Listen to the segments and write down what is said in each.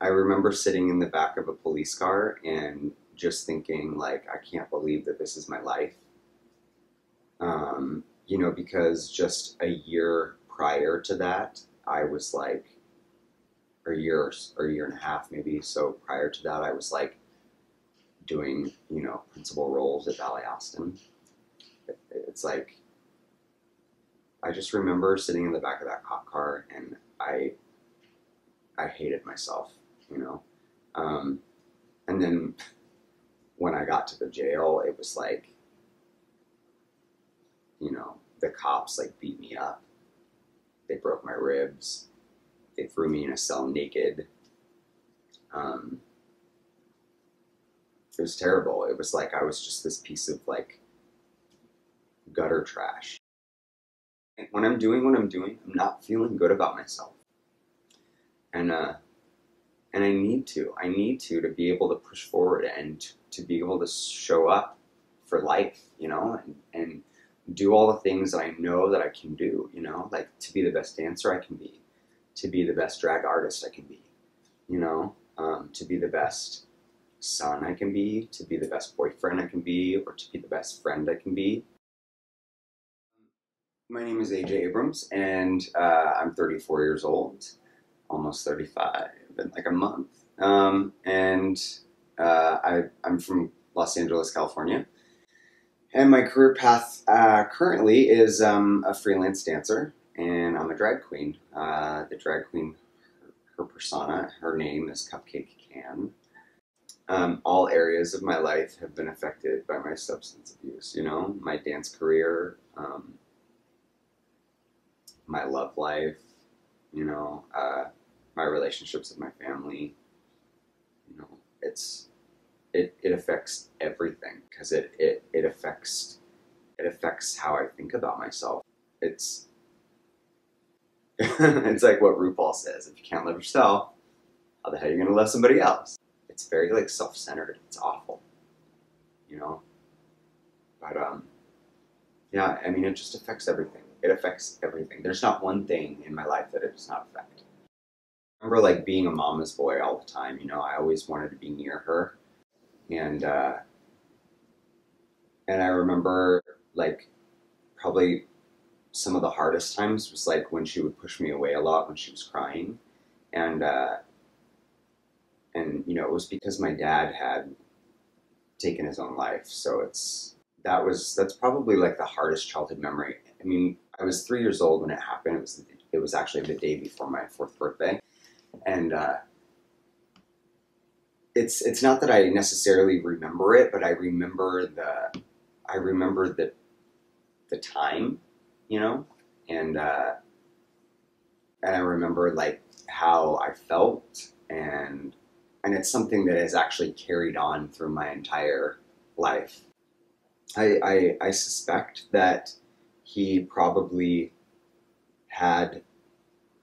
I remember sitting in the back of a police car and just thinking, like, I can't believe that this is my life. Because just a year prior to that, I was like, or a year and a half maybe. So prior to that, I was like doing, principal roles at Ballet Austin. It's like, I just remember sitting in the back of that cop car and I hated myself, you know. Um, and then when I got to the jail, it was like, the cops like beat me up. They broke my ribs. They threw me in a cell naked. Um, it was terrible. It was like I was just this piece of like gutter trash. When I'm doing what I'm doing, I'm not feeling good about myself. And and I need to. I need to be able to push forward and to be able to show up for life, and do all the things that I know that I can do, like to be the best dancer I can be, to be the best drag artist I can be, to be the best son I can be, to be the best boyfriend I can be, or to be the best friend I can be. My name is AJ Abrams, and I'm 34 years old, almost 35 in like a month. I'm from Los Angeles, California. And my career path currently is a freelance dancer, and I'm a drag queen. The drag queen, her persona, her name is Cupcake Canne. All areas of my life have been affected by my substance abuse, my dance career, my love life, my relationships with my family. It's it affects everything because it affects how I think about myself. It's it's like what RuPaul says: if you can't love yourself, how the hell are you gonna love somebody else? It's very like self-centered. It's awful, you know. But yeah, I mean, it just affects everything. It affects everything. There's not one thing in my life that it does not affect. I remember like being a mama's boy all the time. I always wanted to be near her, and I remember like probably some of the hardest times was like when she would push me away a lot when she was crying, and it was because my dad had taken his own life. So that's probably like the hardest childhood memory. I mean, I was 3 years old when it happened. It was actually the day before my fourth birthday, and it's not that I necessarily remember it, but I remember the time, you know, and I remember like how I felt, and it's something that has actually carried on through my entire life. I suspect that he probably had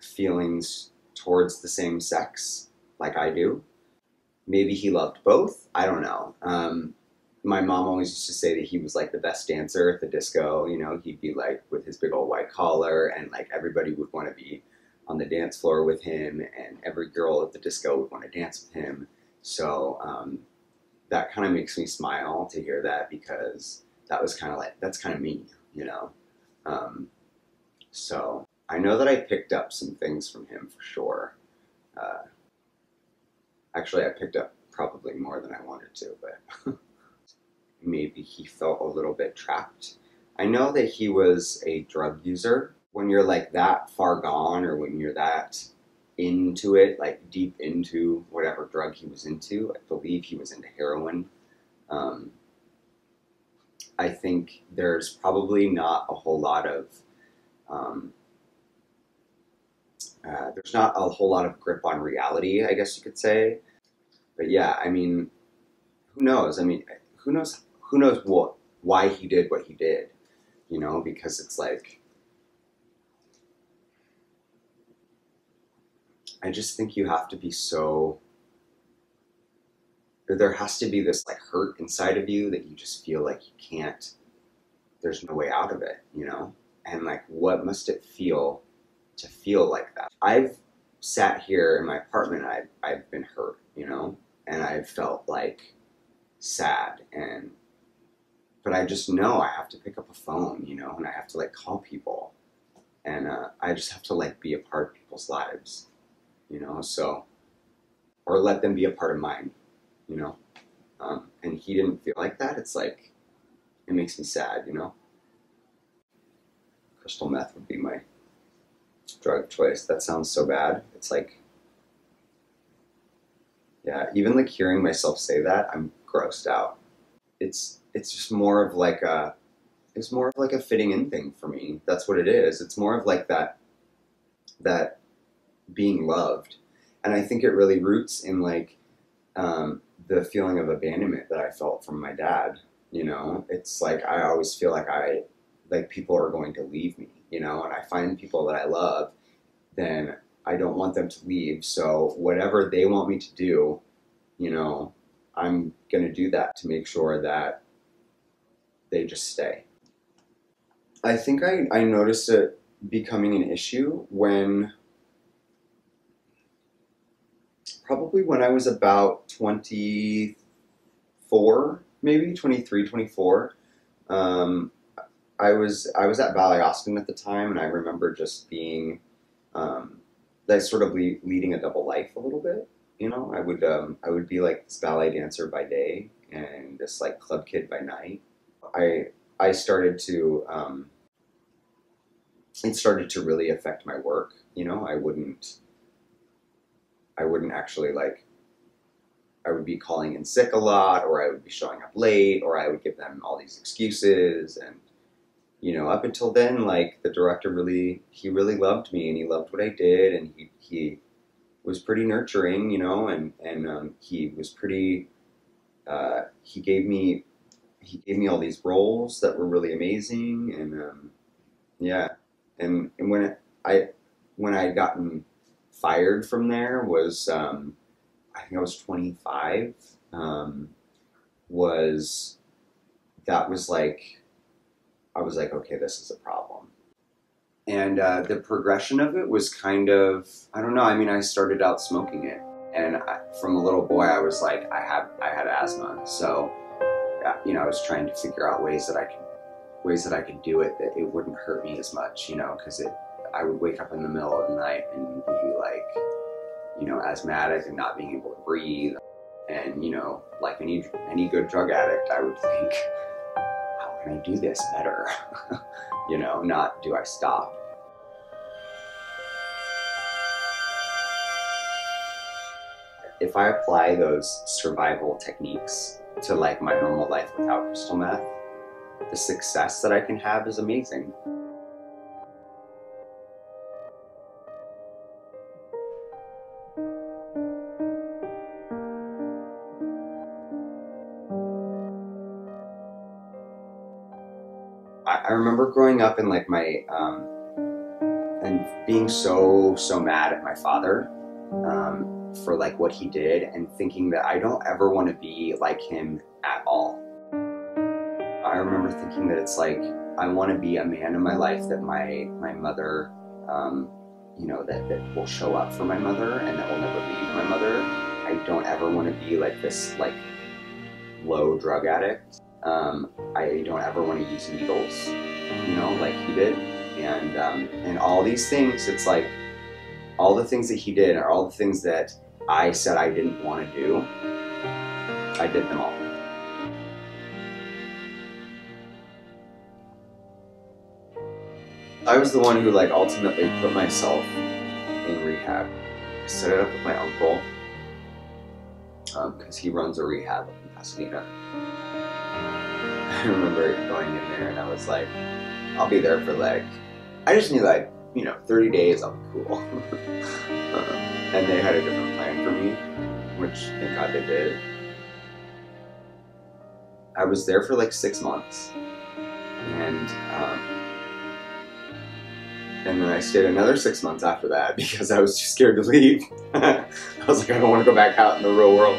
feelings towards the same sex like I do. Maybe he loved both. I don't know. My mom always used to say that he was like the best dancer at the disco. He'd be like with his big old white collar, and like everybody would want to be on the dance floor with him, and every girl at the disco would want to dance with him. So that kind of makes me smile to hear that, because that's kind of me. Um, so I know that I picked up some things from him for sure. Uh, Actually, I picked up probably more than I wanted to, but maybe he felt a little bit trapped. I know that he was a drug user. When you're like that far gone, or when you're that into it, like deep into whatever drug he was into, I believe he was into heroin. Um, I think there's probably not a whole lot of um, there's not a whole lot of grip on reality, I guess you could say. But yeah, I mean, who knows? I mean, who knows? Who knows why he did what he did? Because it's like, I just think you have to be so. There has to be this like hurt inside of you that you just feel like you can't. There's no way out of it, And like, what must it feel to feel like that? I've sat here in my apartment, I've been hurt, you know, and I felt like sad, but I just know I have to pick up a phone, you know, and I have to like call people, and I just have to like be a part of people's lives, you know, so, or let them be a part of mine, you know, and he didn't feel like that. It's like, it makes me sad, you know. Crystal meth would be my drug of choice. That sounds so bad. It's like, yeah, even like hearing myself say that, I'm grossed out. It's just more of like a fitting in thing for me. That's what it is. It's more of like that being loved, and I think it really roots in like the feeling of abandonment that I felt from my dad. You know, it's like I always feel like people are going to leave me. You know, and I find people that I love, then I don't want them to leave. So whatever they want me to do, you know, I'm going to do that to make sure that they just stay. I think I noticed it becoming an issue probably when I was about 24, maybe 23, 24. I was at Ballet Austin at the time, and I remember just being like sort of leading a double life a little bit. You know, I would be like this ballet dancer by day and this like club kid by night. I started to it started to really affect my work. You know, I wouldn't actually like, I would be calling in sick a lot, or I would be showing up late, or I would give them all these excuses. And you know, up until then, like the director he really loved me, and he loved what I did, and he was pretty nurturing, you know, and he was pretty. He gave me all these roles that were really amazing, and yeah, and when I had gotten fired from there was I think I was 25. That was like, I was like, okay, this is a problem. And the progression of it was kind of, I don't know. I mean, I started out smoking it, and from a little boy, I was like, I had asthma, so you know, I was trying to figure out ways that I could do it that it wouldn't hurt me as much, you know, because I would wake up in the middle of the night and be like, you know, asthmatic and not being able to breathe, and you know, like any good drug addict, I would think, how can I do this better? You know, not do I stop. If I apply those survival techniques to like my normal life without crystal meth, the success that I can have is amazing. I remember growing up in like and being so mad at my father for like what he did, and thinking that I don't ever want to be like him at all. I remember thinking that it's like, I want to be a man in my life that my mother, you know, that will show up for my mother and that will never leave my mother. I don't ever want to be like this like low drug addict. I don't ever want to use needles, you know, like he did, and all these things. It's like all the things that he did are all the things that I said I didn't want to do. I did them all. I was the one who like ultimately put myself in rehab. I set it up with my uncle because he runs a rehab in Pasadena. I remember going in there and I was like, I'll be there for like, I just knew like, you know, 30 days, I'll be cool. And they had a different plan for me, which thank God they did. I was there for like 6 months, and then I stayed another 6 months after that because I was too scared to leave. I was like, I don't want to go back out in the real world.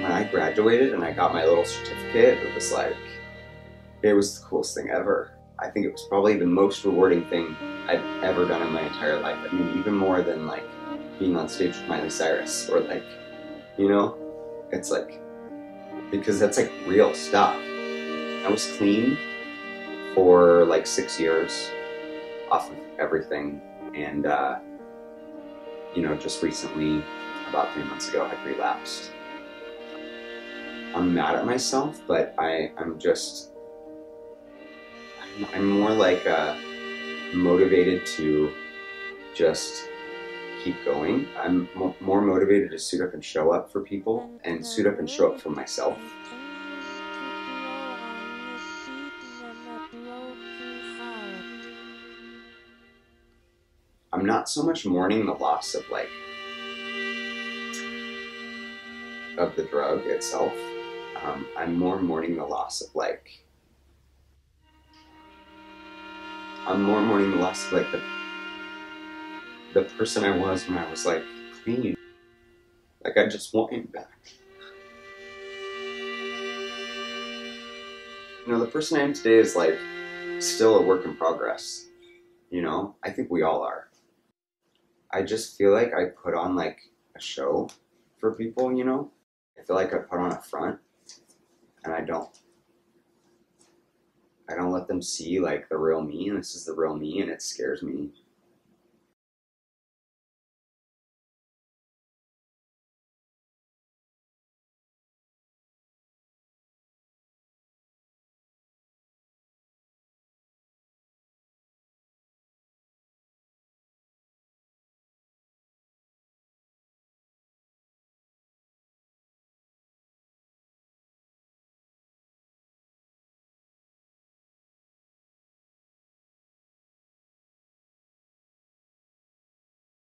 When I graduated and I got my little certificate, it was like, it was the coolest thing ever. I think it was probably the most rewarding thing I've ever done in my entire life. I mean, even more than like being on stage with Miley Cyrus, or like, you know, it's like, because that's like real stuff. I was clean for like 6 years off of everything, and you know, just recently, about 3 months ago, I relapsed. I'm mad at myself, but I'm more like motivated to just keep going. I'm more motivated to suit up and show up for people, and suit up and show up for myself. I'm not so much mourning the loss of like of the drug itself. I'm more mourning the loss of like the person I was when I was like clean. Like I just want him back. You know, the person I am today is like still a work in progress. You know, I think we all are. I just feel like I put on like a show for people, you know? I feel like I put on a front, and I don't let them see like the real me, and this is the real me, and it scares me.